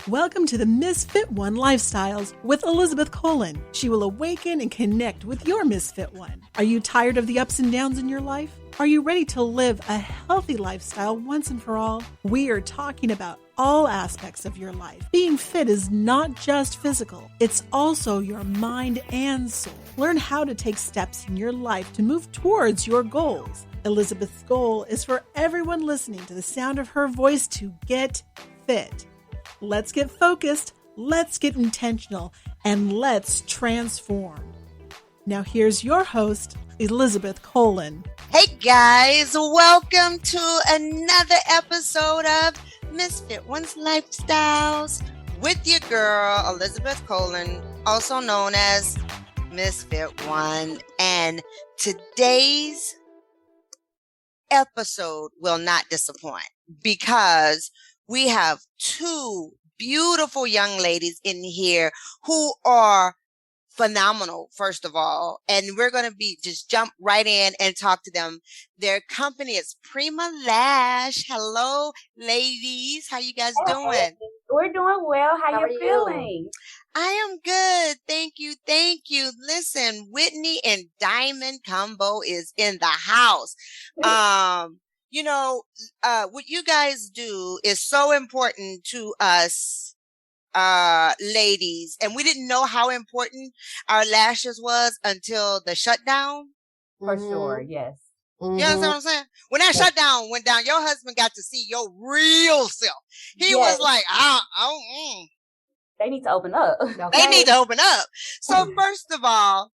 Welcome to the Misfit One Lifestyles with Elizabeth Colin. She will awaken and connect with your Misfit One. Are you tired of the ups and downs in your life? Are you ready to live a healthy lifestyle once and for all? We are talking about all aspects of your life. Being fit is not just physical, it's also your mind and soul. Learn how to take steps in your life to move towards your goals. Elizabeth's goal is for everyone listening to the sound of her voice to get fit. Let's get focused, let's get intentional, and let's transform. Now here's your host, Elizabeth Colin. Hey guys, welcome to another episode of Misfit One's Lifestyles with your girl, Elizabeth Colin, also known as Misfit One. And today's episode will not disappoint because we have two beautiful young ladies in here who are phenomenal, first of all. And we're going to just jump right in and talk to them. Their company is Prima Lash. Hello, ladies. How you guys doing? We're doing well. How you feeling? I am good. Thank you. Thank you. Listen, Whitney and Diamond Combo is in the house. What you guys do is so important to us, ladies. And we didn't know how important our lashes was until the shutdown. For sure. Yes. You understand what I'm saying? When that shutdown went down, your husband got to see your real self. He was like, They need to open up. Okay. They need to open up. So first of all,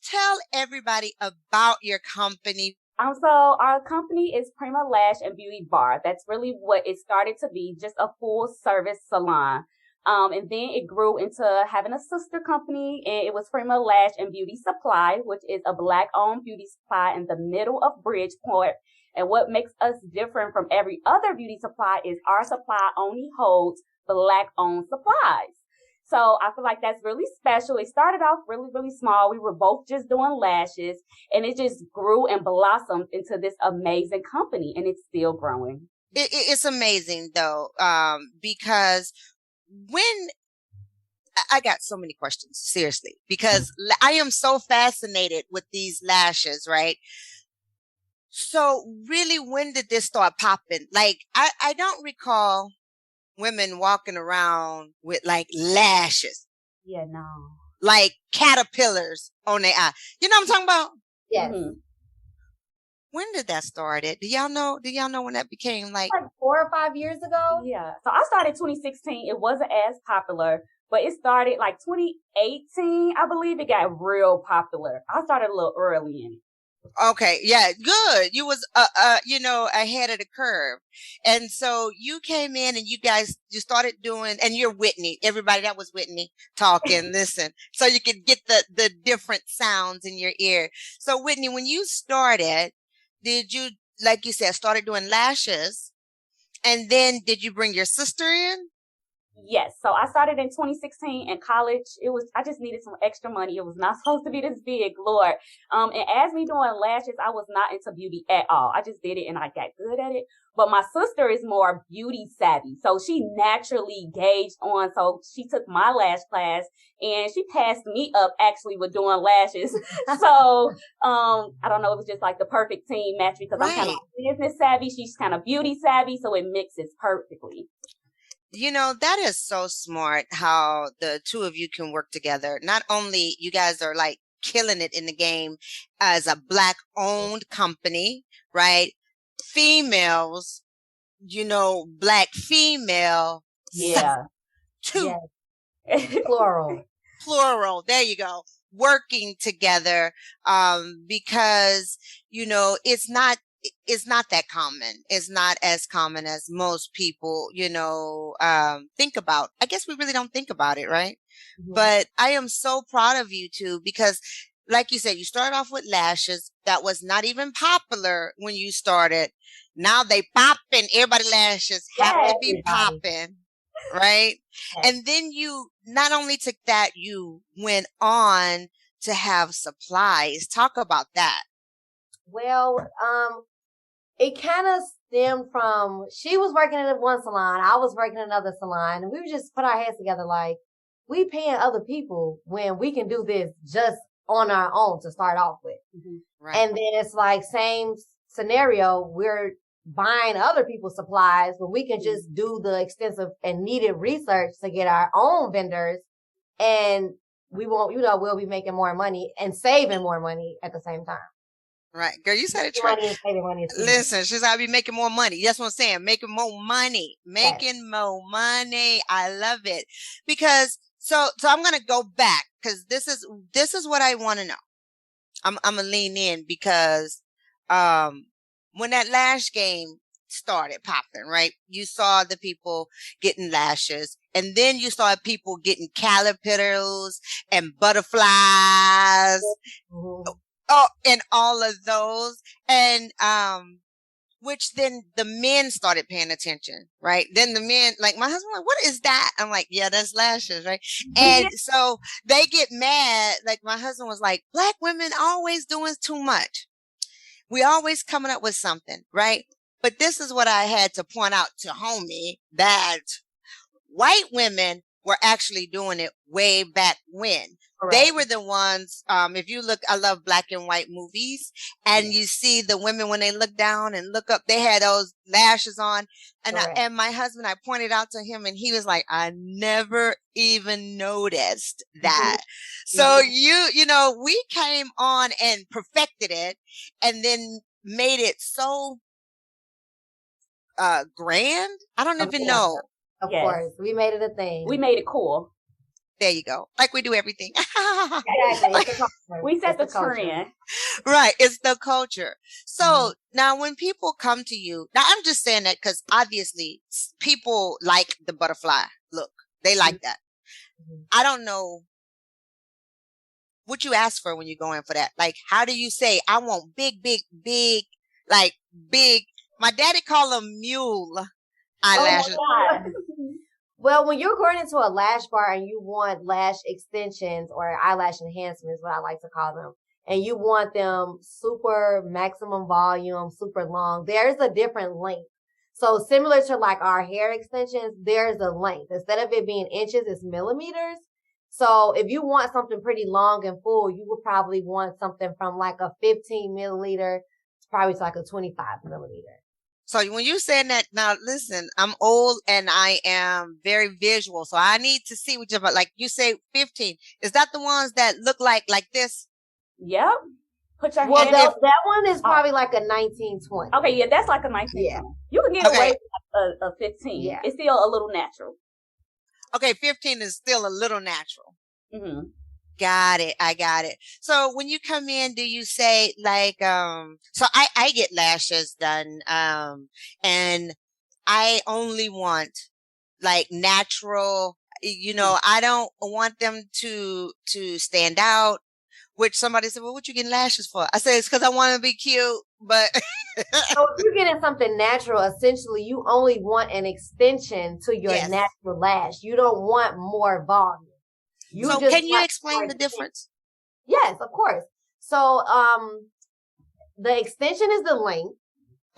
tell everybody about your company. So our company is Prima Lash and Beauty Bar. That's really what it started to be, just a full service salon. And then it grew into having a sister company, and it was Prima Lash and Beauty Supply, which is a Black-owned beauty supply in the middle of Bridgeport. And what makes us different from every other beauty supply is our supply only holds Black-owned supplies. So I feel like that's really special. It started off really, really small. We were both just doing lashes, and it just grew and blossomed into this amazing company, and it's still growing. It's amazing, though, because when I got so many questions, seriously, because I am so fascinated with these lashes, right? So really, when did this start popping? Like, I don't recall women walking around with like lashes. Yeah, no. Like caterpillars on their eye. You know what I'm talking about? Yes. Mm-hmm. When did that start? Do y'all know when that became like 4 or 5 years ago? Yeah. So I started 2016. It wasn't as popular, but it started like 2018. I believe it got real popular. I started a little early in it. Okay. Yeah. Good. You was, ahead of the curve. And so you came in and you started doing, and you're Whitney. Everybody, that was Whitney talking. Listen, so you could get the different sounds in your ear. So Whitney, when you started, did you, like you said, started doing lashes, and then did you bring your sister in? Yes. So I started in 2016 in college. I just needed some extra money. It was not supposed to be this big, Lord. And as me doing lashes, I was not into beauty at all. I just did it and I got good at it. But my sister is more beauty savvy. So she naturally gauged on. So she took my lash class and she passed me up actually with doing lashes. So, I don't know. It was just like the perfect team match because I'm kind of business savvy. She's kind of beauty savvy. So it mixes perfectly. You know, that is so smart how the two of you can work together. Not only you guys are like killing it in the game as a Black owned company, right? Females, Black female. Yeah. Two. Yes. Plural. There you go. Working together. Because, it's not that common. It's not as common as most people, think about. I guess we really don't think about it, right? Mm-hmm. But I am so proud of you two because, like you said, you started off with lashes. That was not even popular when you started. Now they popping. Everybody lashes have to be popping, right? Yes. And then you not only took that, you went on to have supplies. Talk about that. Well, it kind of stemmed from, she was working in one salon, I was working in another salon, and we would just put our heads together like, we paying other people when we can do this just on our own to start off with. Mm-hmm. Right. And then it's like same scenario, we're buying other people's supplies, but we can just do the extensive and needed research to get our own vendors, and we won't, we'll be making more money and saving more money at the same time. Right. Girl, you said it right. Listen, she's got to be making more money. That's what I'm saying. Making more money. Making more money. I love it. Because, so I'm going to go back because this is what I want to know. I'm going to lean in because, when that lash game started popping, right? You saw the people getting lashes, and then you saw people getting caterpillars and butterflies. Mm-hmm. Oh, and all of those. And, which then the men started paying attention, right? Then the men, like my husband, like, what is that? I'm like, yeah, that's lashes, right? And so they get mad. Like my husband was like, Black women always doing too much. We always coming up with something, right? But this is what I had to point out to homie, that white women were actually doing it way back when. Correct. They were the ones, if you look, I love black and white movies, and you see the women when they look down and look up, they had those lashes on. And and my husband, I pointed out to him, and he was like, I never even noticed that. Mm-hmm. So you know, we came on and perfected it and then made it so grand. I don't even know. Of course. We made it a thing. We made it cool. There you go. Like we do everything. Exactly. We set the trend. Right. It's the culture. So now when people come to you, now I'm just saying that because obviously people like the butterfly look. They like that. I don't know what you ask for when you go in for that. Like, how do you say, I want big, like big. My daddy call them mule eyelashes. Oh, well, when you're going into a lash bar and you want lash extensions or eyelash enhancements, what I like to call them, and you want them super maximum volume, super long, there's a different length. So similar to like our hair extensions, there's a length. Instead of it being inches, it's millimeters. So if you want something pretty long and full, you would probably want something from like a 15 milliliter to probably to like a 25 millimeter. So when you're saying that, now listen, I'm old and I am very visual. So I need to see what you're about. Like you say 15. Is that the ones that look like this? Yep. Put your hand in. That one is probably like a 1920. Okay, yeah, that's like a 1920. Yeah. You can get away with a 15. Yeah. It's still a little natural. Okay, 15 is still a little natural. Mm-hmm. Got it. I got it. So when you come in, do you say like, so I get lashes done, and I only want like natural, you know, I don't want them to stand out, which somebody said, well, what you getting lashes for? I said, it's because I want to be cute, but. So if you're getting something natural, essentially you only want an extension to your natural lash. You don't want more volume. So can you explain the difference? Yes, of course. So, the extension is the length.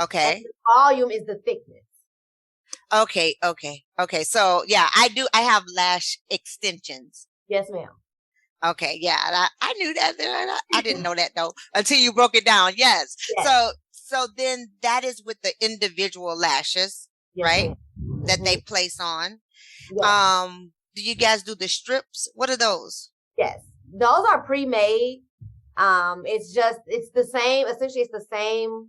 Okay. And the volume is the thickness. Okay. So yeah, I have lash extensions. Yes, ma'am. Okay. Yeah. I knew that. I didn't know that though until you broke it down. Yes. So then that is with the individual lashes, right? Ma'am. That they place on. Yes. Do you guys do the strips? What are those? Yes. Those are pre-made. It's the same. Essentially, it's the same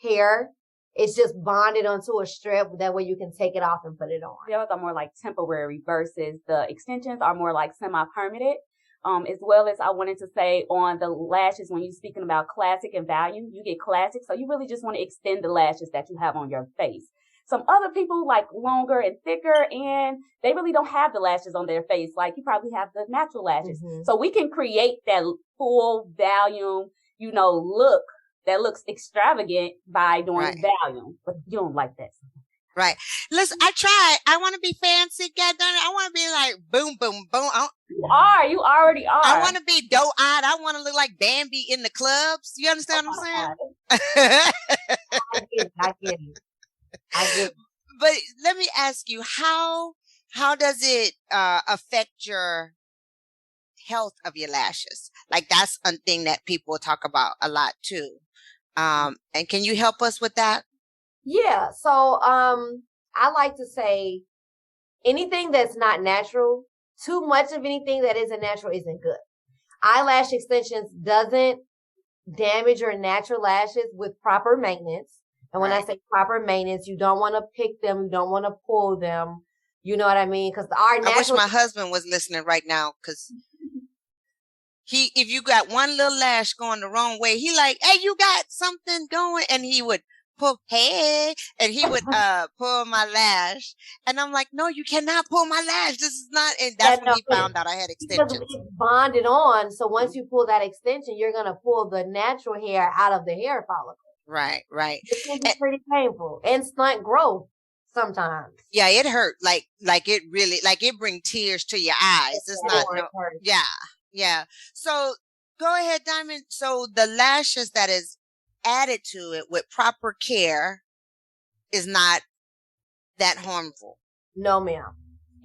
hair. It's just bonded onto a strip. That way you can take it off and put it on. Those are more like temporary versus the extensions are more like semi-permanent. As well as I wanted to say on the lashes, when you're speaking about classic and value, you get classic. So you really just want to extend the lashes that you have on your face. Some other people like longer and thicker, and they really don't have the lashes on their face. Like you probably have the natural lashes. Mm-hmm. So we can create that full volume, you know, look that looks extravagant by doing volume. But you don't like that. Right. Listen, I try. I want to be fancy. God darn it. I want to be like boom, boom, boom. You already are. I want to be doe-eyed. I want to look like Bambi in the clubs. You understand what I'm saying? I get it. I get. But let me ask you, how does it affect your health of your lashes? Like that's a thing that people talk about a lot too. And can you help us with that? Yeah. So, I like to say anything that's not natural, too much of anything that isn't natural isn't good. Eyelash extensions doesn't damage your natural lashes with proper maintenance. And when I say proper maintenance, you don't want to pick them. You don't want to pull them. You know what I mean? Because our natural. I wish my husband was listening right now, because if you got one little lash going the wrong way, he like, hey, you got something going, and he would pull, hey, and he would pull my lash, and I'm like, no, you cannot pull my lash. This is not. And that's when he found out I had extensions. Because it's bonded on, so once you pull that extension, you're gonna pull the natural hair out of the hair follicle. Right. It can be pretty painful and stunt growth sometimes. Yeah, it hurt. Like it really, like it bring tears to your eyes. It's not. No, yeah. So go ahead, Diamond. So the lashes that is added to it with proper care is not that harmful. No, ma'am.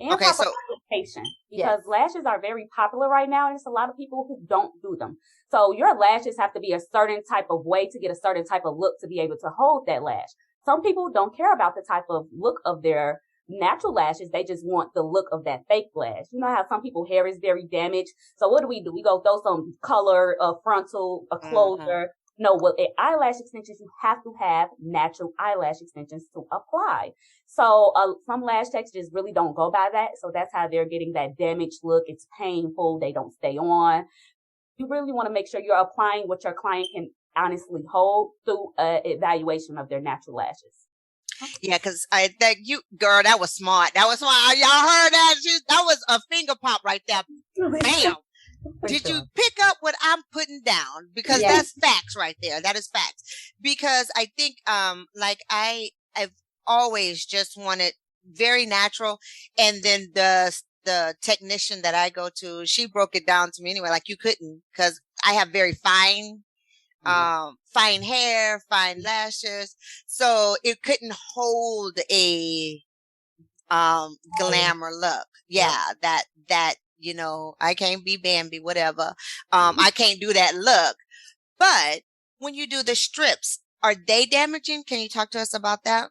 And okay, proper application, because lashes are very popular right now, and there's a lot of people who don't do them. So your lashes have to be a certain type of way to get a certain type of look to be able to hold that lash. Some people don't care about the type of look of their natural lashes. They just want the look of that fake lash. You know how some people's hair is very damaged. So what do? We go throw some color, a frontal, a closer. No, with eyelash extensions, you have to have natural eyelash extensions to apply. So some lash textures really don't go by that. So that's how they're getting that damaged look. It's painful. They don't stay on. You really want to make sure you're applying what your client can honestly hold through an evaluation of their natural lashes. Yeah, because girl, that was smart. That was smart. Y'all heard that? That was a finger pop right there. Bam. Did you pick up what I'm putting down? Because that's facts right there. That is facts. Because I think, like I've always just wanted very natural. And then the technician that I go to, she broke it down to me anyway. Like you couldn't, because I have very fine hair, fine lashes. So it couldn't hold a, glamour look. Yeah. That, you know, I can't be Bambi, whatever. I can't do that look. But when you do the strips, are they damaging? Can you talk to us about that?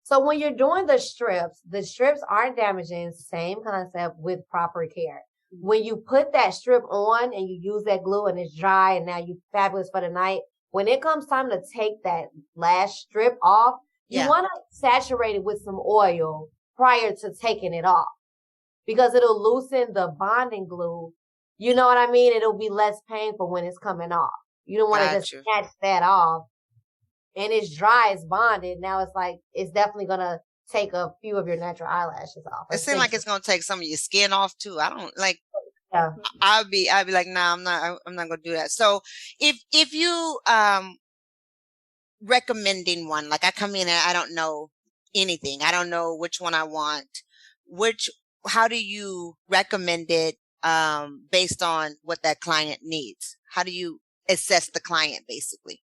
So when you're doing the strips aren't damaging. Same concept with proper care. When you put that strip on and you use that glue and it's dry and now you're fabulous for the night, when it comes time to take that lash strip off, you want to saturate it with some oil prior to taking it off, because it'll loosen the bonding glue. You know what I mean? It'll be less painful when it's coming off. You don't want to just snatch that off. And it's dry, it's bonded. Now it's like, it's definitely going to take a few of your natural eyelashes off. It seems like it's going to take some of your skin off too. I don't like, I'll be like, nah, I'm not going to do that. So if you, recommending one, like I come in and I don't know anything. I don't know which one I want. How do you recommend it, based on what that client needs? How do you assess the client basically?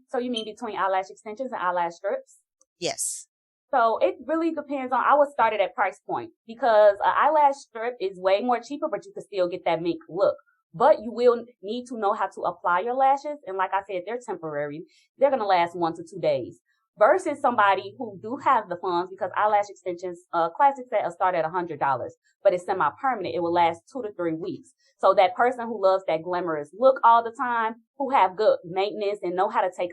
So you mean between eyelash extensions and eyelash strips? Yes. So it really depends on, I would start it at price point, because an eyelash strip is way more cheaper, but you can still get that mink look. But you will need to know how to apply your lashes. And like I said, they're temporary. They're going to last 1 to 2 days. Versus somebody who do have the funds, because eyelash extensions, classic set will start at $100, but it's semi-permanent. It will last 2 to 3 weeks. So that person who loves that glamorous look all the time, who have good maintenance and know how to take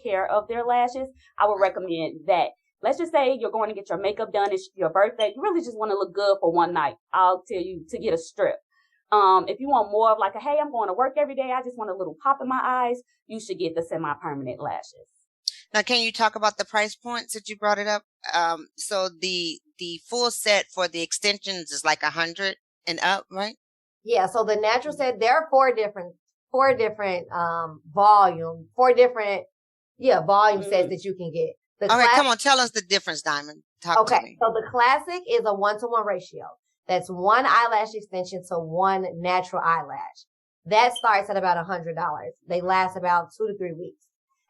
care of their lashes, I would recommend that. Let's just say you're going to get your makeup done. It's your birthday. You really just want to look good for one night. I'll tell you to get a strip. If you want more of like hey, I'm going to work every day, I just want a little pop in my eyes, you should get the semi-permanent lashes. Now, can you talk about the price points that you brought it up? So the full set for the extensions is like $100 and up, right? Yeah. So the natural set, there are four different volume sets that you can get. All right, come on, tell us the difference, Diamond. Talk to me. So the classic is a 1-to-1 ratio. That's one eyelash extension to one natural eyelash. That starts at about $100. They last about 2 to 3 weeks.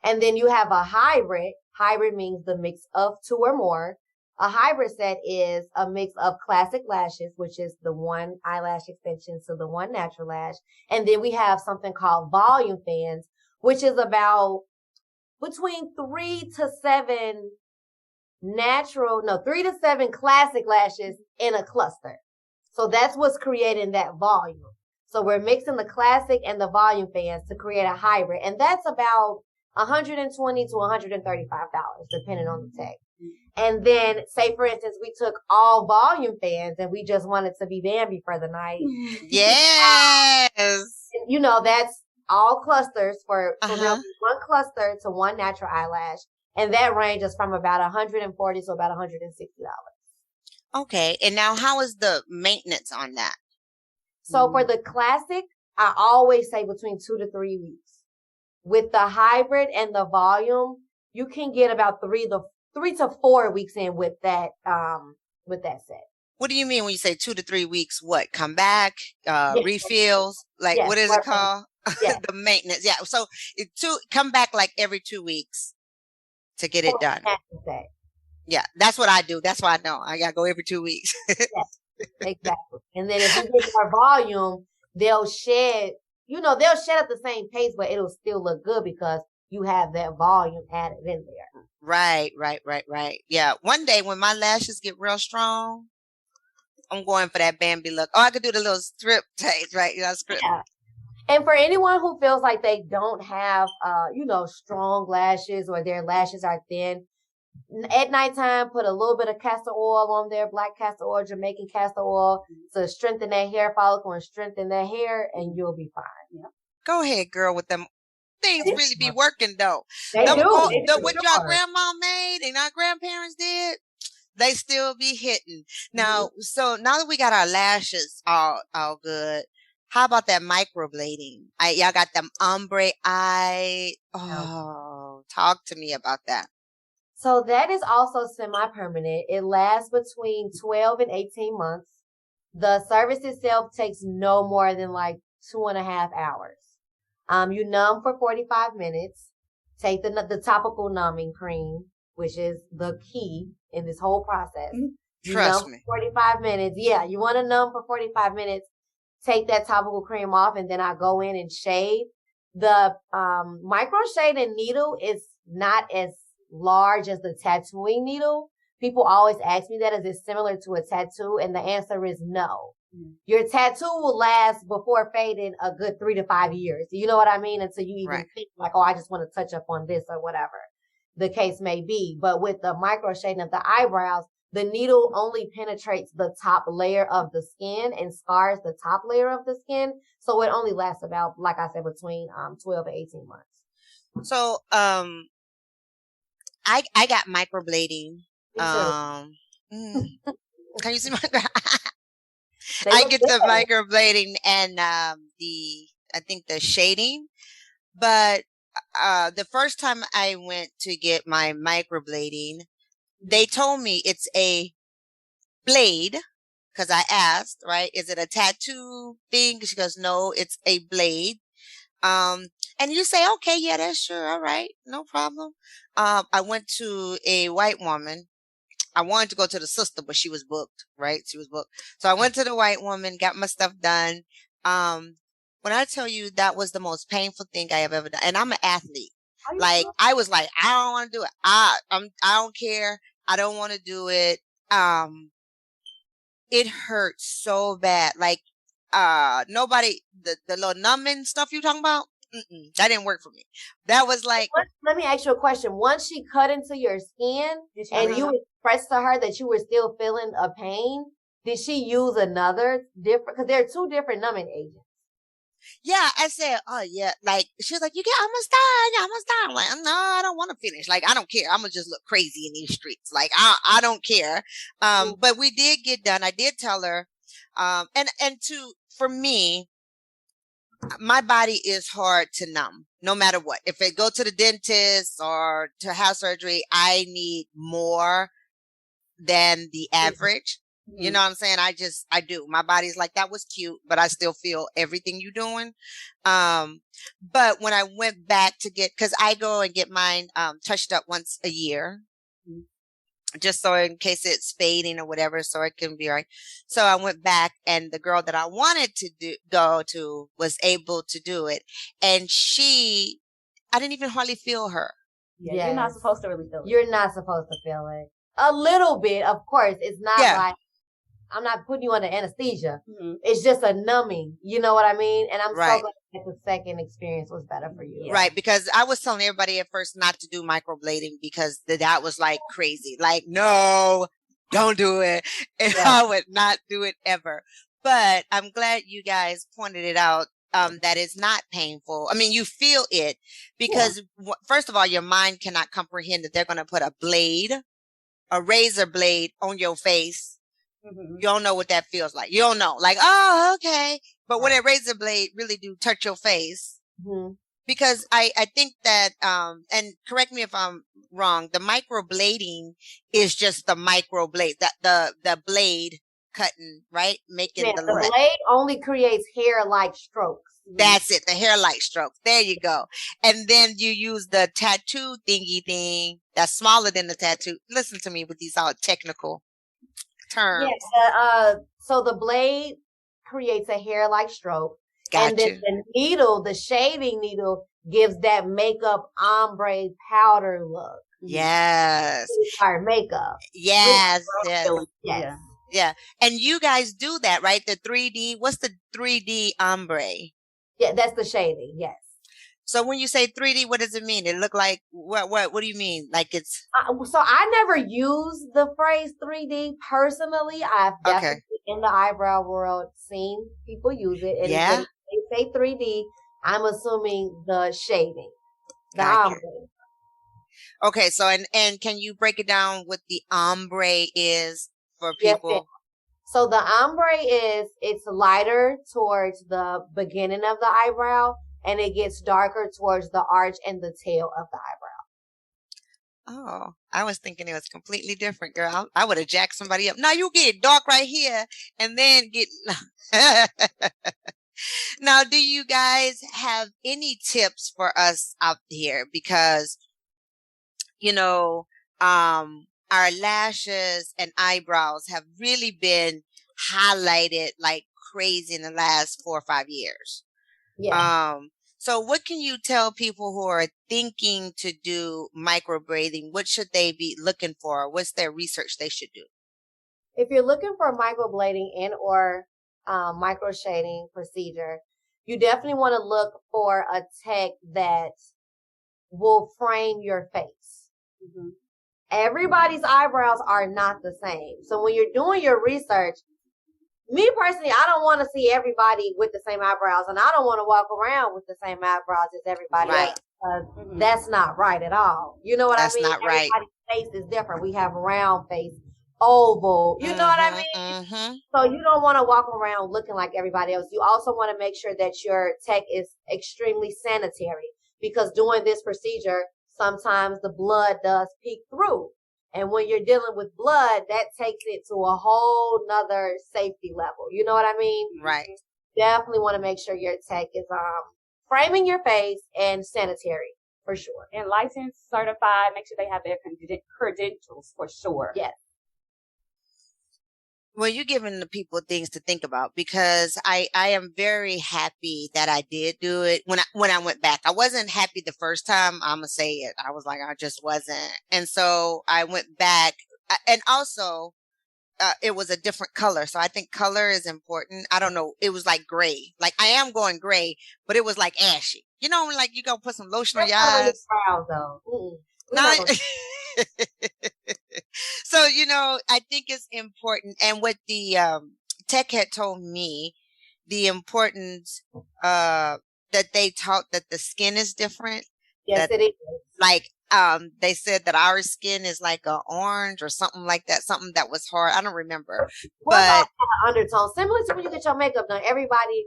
And then you have a hybrid. Hybrid means the mix of two or more. A hybrid set is a mix of classic lashes, which is the one eyelash extension to the one natural lash. And then we have something called volume fans, which is about between 3 to 7 3 to 7 classic lashes in a cluster. So that's what's creating that volume. So we're mixing the classic and the volume fans to create a hybrid. And that's about $120 to $135, depending on the tech. And then, say, for instance, we took all volume fans and we just wanted to be Bambi for the night. Yes. That's all clusters for one cluster to one natural eyelash. And that ranges from about $140 to about $160. Okay. And now how is the maintenance on that? So for the classic, I always say between 2 to 3 weeks. With the hybrid and the volume, you can get about 3 to 4 weeks in with that set. What do you mean when you say 2 to 3 weeks? What? Come back, refills? Like, what is it called? Yes. The maintenance. Yeah. So come back like every 2 weeks to get it done. Yeah. That's what I do. That's why I know I got to go every 2 weeks. Yes, exactly. And then if you get more volume, they'll shed at the same pace, but it'll still look good because you have that volume added in there. Right. Yeah. One day when my lashes get real strong, I'm going for that Bambi look. Oh, I could do the little strip taste, right? Strip. Yeah. And for anyone who feels like they don't have, strong lashes or their lashes are thin, at nighttime, put a little bit of castor oil on there, black castor oil, Jamaican castor oil, to strengthen that hair follicle and strengthen that hair, and you'll be fine. Yeah. Go ahead, girl, with them. Things really be working, though. They do. What your grandma made and our grandparents did, they still be hitting. Now, so now that we got our lashes all good, how about that microblading? Y'all got them ombre eye. Oh, talk to me about that. So that is also semi-permanent. It lasts between 12 and 18 months. The service itself takes no more than like 2.5 hours. You numb for 45 minutes. Take the topical numbing cream, which is the key in this whole process. Trust me. 45 minutes. Yeah, you want to numb for 45 minutes. Take that topical cream off, and then I go in and shade. The micro shading needle is not as large as the tattooing needle. People always ask me that, is it similar to a tattoo? And the answer is no. Your tattoo will last before fading a good 3 to 5 years. You know what I mean? Until you even think like, I just want to touch up on this or whatever the case may be. But with the micro shading of the eyebrows, the needle only penetrates the top layer of the skin and scars the top layer of the skin. So it only lasts about, like I said, between 12 and 18 months. So I got microblading. Can you see my I get the microblading and I think the shading, but the first time I went to get my microblading, they told me it's a blade, because I asked, right, is it a tattoo thing? She goes, no, it's a blade. And you say, okay, yeah, that's sure, all right, no problem. I went to a white woman. I wanted to go to the sister, but she was booked, right? She was booked. So I went to the white woman, got my stuff done. When I tell you that was the most painful thing I have ever done, and I'm an athlete. Like, I was like, I don't want to do it. I don't care. I don't want to do it. It hurt so bad. Like, nobody, the little numbing stuff you talking about, that didn't work for me. That was like. Let me ask you a question. Once she cut into your skin and you expressed to her that you were still feeling a pain, did she use another different, because there are 2 different numbing agents. Yeah, I said, oh yeah, like, she was like, almost done. I'm like, no, I don't want to finish. Like, I don't care. I'm gonna just look crazy in these streets. Like, I don't care. But we did get done. I did tell her, for me, my body is hard to numb, no matter what. If I go to the dentist or to have surgery, I need more than the average. You know what I'm saying? I do. My body's like, that was cute, but I still feel everything you're doing. But when I went back to cause I go and get mine, touched up once a year, just so in case it's fading or whatever, so it can be right. So I went back, and the girl that I wanted to go to was able to do it. And I didn't even hardly feel her. Yeah, you're not supposed to really feel it. You're not supposed to feel it. A little bit, of course. It's not like, I'm not putting you under anesthesia. It's just a numbing. You know what I mean? And I'm so glad that the second experience was better for you. Right. Because I was telling everybody at first not to do microblading because that was like crazy. Like, no, don't do it. And I would not do it ever. But I'm glad you guys pointed it out. That is not painful. I mean, you feel it because first of all, your mind cannot comprehend that they're going to put a razor blade on your face. You don't know what that feels like. You don't know. Like, oh, okay. But when a razor blade really do touch your face, because I think that, and correct me if I'm wrong, the microblading is just the microblade, the blade cutting, right? Making the blade only creates hair-like strokes. That's it. The hair-like strokes. There you go. And then you use the tattoo thingy thing that's smaller than the tattoo. Listen to me with these all technical terms. Yes. So the blade creates a hair-like stroke. And then the needle, the shading needle, gives that makeup ombre powder look. Yes. Our makeup. Yes. Yes. Yeah. And you guys do that, right? The 3D, what's the 3D ombre? Yeah, that's the shading. Yes. So when you say 3D, what does it mean? It look like what do you mean? Like it's so I never use the phrase 3D personally. I've definitely in the eyebrow world seen people use it. And when they say 3D, I'm assuming the shading. The ombre. Okay, so and can you break it down what the ombre is for people? Yes, so the ombre it's lighter towards the beginning of the eyebrow, and it gets darker towards the arch and the tail of the eyebrow. Oh, I was thinking it was completely different, girl. I would have jacked somebody up. Now you get dark right here, and then get. Now, do you guys have any tips for us out here? Because, our lashes and eyebrows have really been highlighted like crazy in the last 4 or 5 years. Yeah. So what can you tell people who are thinking to do microblading? What should they be looking for? What's their research they should do? If you're looking for microblading and or micro shading procedure, you definitely want to look for a tech that will frame your face. Everybody's eyebrows are not the same. So when you're doing your research, me personally, I don't want to see everybody with the same eyebrows, and I don't want to walk around with the same eyebrows as everybody else. That's not right at all. You know what I mean? That's not right. Everybody's face is different. We have round face, oval. You know what I mean? So you don't want to walk around looking like everybody else. You also want to make sure that your tech is extremely sanitary, because doing this procedure, sometimes the blood does peek through. And when you're dealing with blood, that takes it to a whole nother safety level. You know what I mean? Right. Definitely want to make sure your tech is framing your face and sanitary for sure. And licensed, certified, make sure they have their credentials for sure. Yes. Well, you're giving the people things to think about, because I am very happy that I did do it when I went back. I wasn't happy the first time. I'm gonna say it. I was like, I just wasn't. And so I went back, and also it was a different color. So I think color is important. I don't know. It was like gray. Like I am going gray, but it was like ashy. You know, like you go put some lotion on your eyes. Proud though. So, I think it's important. And what the tech had told me, the importance that they taught that the skin is different. Yes, it is. Like they said that our skin is like an orange or something like that. Something that was hard. I don't remember. But undertone, similar to when you get your makeup done. Everybody,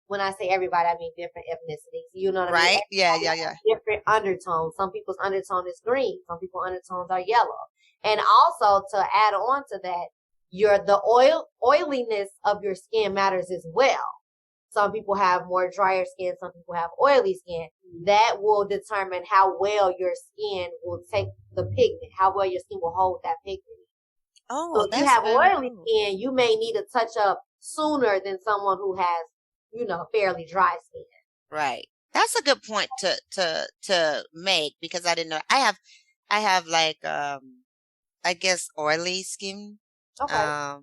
when I say everybody, I mean different ethnicities. You know what I mean? Right? Yeah. Different undertones. Some people's undertone is green. Some people's undertones are yellow. And also, to add on to that, the oiliness of your skin matters as well. Some people have more drier skin. Some people have oily skin. That will determine how well your skin will take the pigment, how well your skin will hold that pigment. Oh, so if you that's have very oily cool. skin, you may need a touch up sooner than someone who has, fairly dry skin. Right. That's a good point to make, because I didn't know. I have like I guess oily skin. Okay.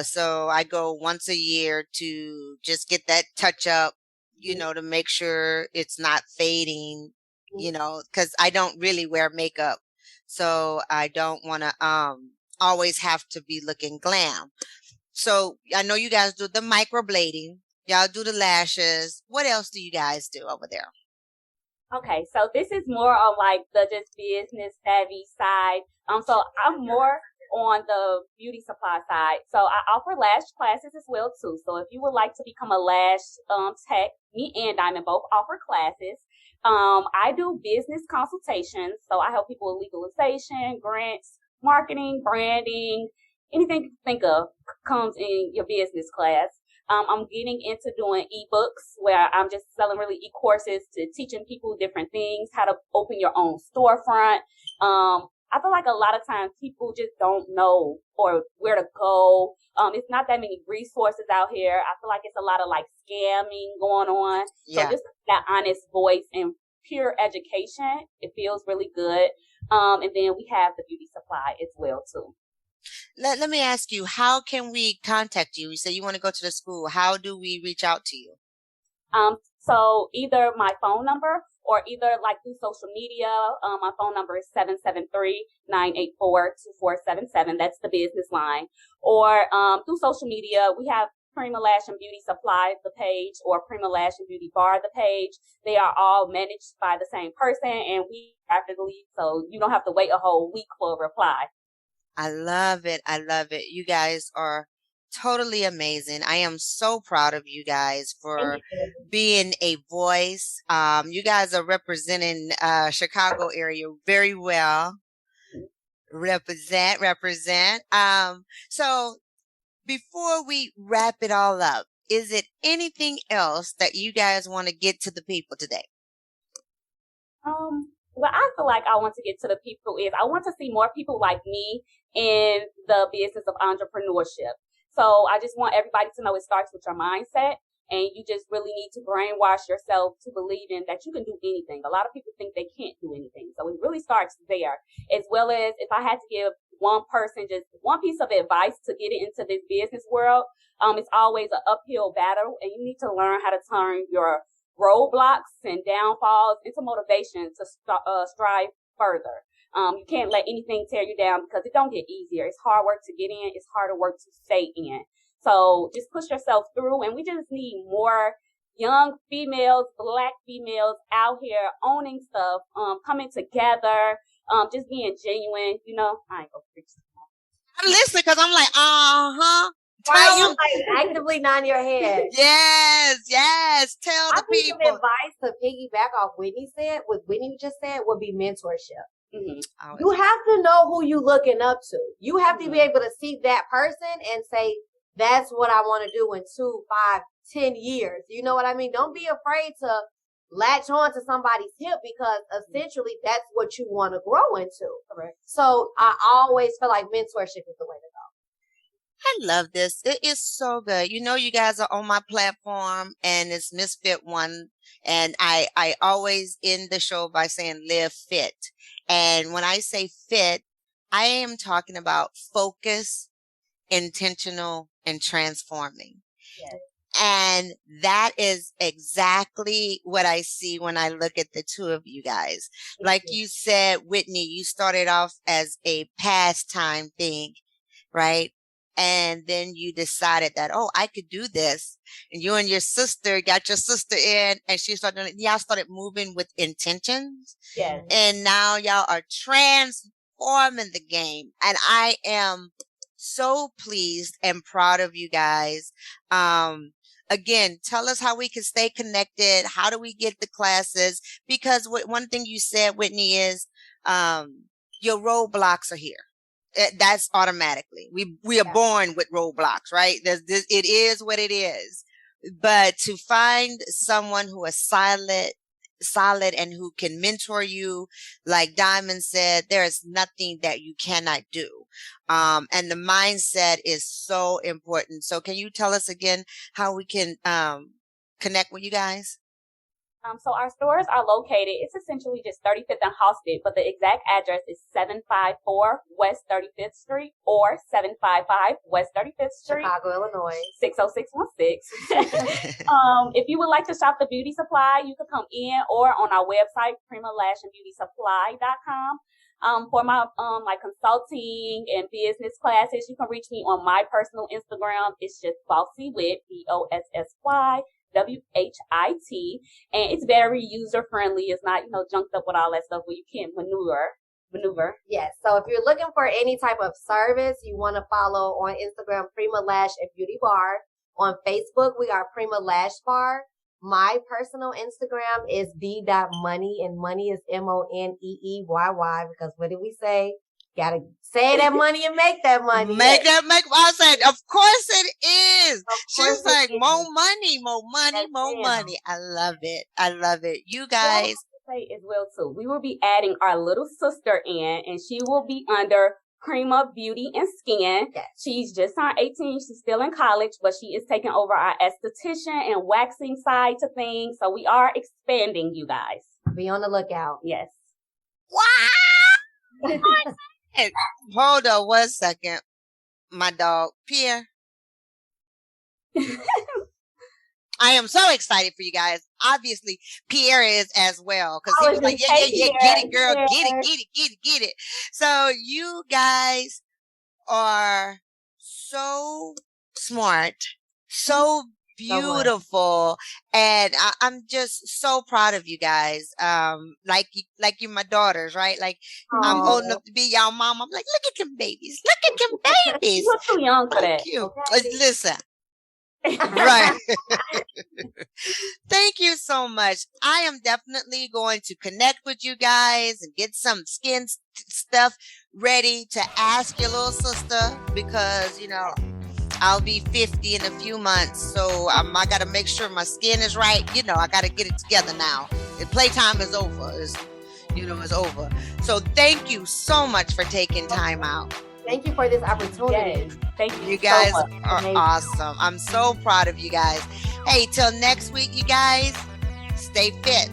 So I go once a year to just get that touch up, to make sure it's not fading, because I don't really wear makeup. So I don't want to always have to be looking glam. So I know you guys do the microblading. Y'all do the lashes. What else do you guys do over there? Okay, so this is more on like the just business savvy side. So I'm more on the beauty supply side. So I offer lash classes as well too. So if you would like to become a lash tech, me and Diamond both offer classes. I do business consultations. So I help people with legalization, grants, marketing, branding, anything you can think of comes in your business class. I'm getting into doing ebooks where I'm just selling really e-courses to teaching people different things, how to open your own storefront. I feel like a lot of times people just don't know or where to go. It's not that many resources out here. I feel like it's a lot of like scamming going on. Yeah. So just that honest voice and pure education, it feels really good. And then we have the beauty supply as well too. Let me ask you, how can we contact you? You say you want to go to the school. How do we reach out to you? So either my phone number or either like through social media. My phone number is 773-984-2477. That's the business line. Or through social media, we have Prima Lash and Beauty Supply, the page, or Prima Lash and Beauty Bar, the page. They are all managed by the same person, and we rapidly, so you don't have to wait a whole week for a reply. I love it. I love it. You guys are totally amazing. I am so proud of you guys for being a voice. You guys are representing Chicago area very well. Represent. So before we wrap it all up, is it anything else that you guys want to get to the people today? What I feel like I want to get to the people is I want to see more people like me in the business of entrepreneurship. So I just want everybody to know it starts with your mindset, and you just really need to brainwash yourself to believe in that you can do anything. A lot of people think they can't do anything. So it really starts there. As well as if I had to give one person just one piece of advice to get into this business world, it's always an uphill battle, and you need to learn how to turn your roadblocks and downfalls into motivation to strive further. You can't let anything tear you down because it don't get easier. It's hard work to get in. It's harder work to stay in. So just push yourself through, and we just need more young females, Black females out here owning stuff, coming together, just being genuine. I ain't gonna preach. I'm listening because I'm like, Right, you like actively nod your head. Yes. Tell the people. Some advice to piggyback off what Whitney just said would be mentorship. Mm-hmm. You have to know who you looking up to. You have to be able to see that person and say, that's what I want to do in 2, 5, 10 years. You know what I mean? Don't be afraid to latch on to somebody's hip because essentially that's what you want to grow into. Correct. So I always feel like mentorship is the way to go. I love this. It is so good. You guys are on my platform, and it's Misfit One. And I always end the show by saying live fit. And when I say fit, I am talking about focus, intentional, and transforming. Yes. And that is exactly what I see when I look at the two of you guys. Like you said, Whitney, you started off as a pastime thing, right? And then you decided that, I could do this. And you and your sister got your sister in, and y'all started moving with intentions. Yes. And now y'all are transforming the game. And I am so pleased and proud of you guys. Again, tell us how we can stay connected. How do we get the classes? Because one thing you said, Whitney, is your roadblocks are here. that's automatically. We are born with roadblocks, right? It is what it is. But to find someone who is solid and who can mentor you, like Diamond said, there is nothing that you cannot do. And the mindset is so important. So can you tell us again how we can connect with you guys? So our stores are located, it's essentially just 35th and Halsted, but the exact address is 754 West 35th Street or 755 West 35th Street, Chicago, Illinois, 60616. If you would like to shop the beauty supply, you can come in or on our website, primalashandbeautysupply.com. For my consulting and business classes, you can reach me on my personal Instagram. It's just Bossy Wit, BOSSY. WHIT, and it's very user friendly. It's not, junked up with all that stuff where you can't maneuver. Yes. So if you're looking for any type of service, you want to follow on Instagram, Prima Lash and Beauty Bar. On Facebook, we are Prima Lash Bar. My personal Instagram is b.money, and money is MONEEYY, because what did we say? Gotta say that money and make that money. I said, of course it is. She's like, more money. I love it. You guys. Say as well too. We will be adding our little sister in, and she will be under Prima Beauty and Skin. Yes. She's just turned 18. She's still in college, but she is taking over our esthetician and waxing side to things. So we are expanding, you guys. Be on the lookout. Yes. Wow. Hold on 1 second. My dog, Pierre. I am so excited for you guys. Obviously, Pierre is as well. Because he was like, yeah, get it, girl. Get it. So you guys are so smart, so beautiful, and I'm just so proud of you guys. Like you're my daughters, right? Like I'm old enough to be y'all mom. I'm like, look at them babies. You're too young for that. You. Listen. Right. Thank you so much. I am definitely going to connect with you guys and get some skin stuff ready to ask your little sister, because I'll be 50 in a few months, so I got to make sure my skin is right. I got to get it together now. The playtime is over. It's over. So thank you so much for taking time out. Thank you for this opportunity. Yes. Thank you. You guys so much. are awesome. I'm so proud of you guys. Hey, till next week, you guys, stay fit.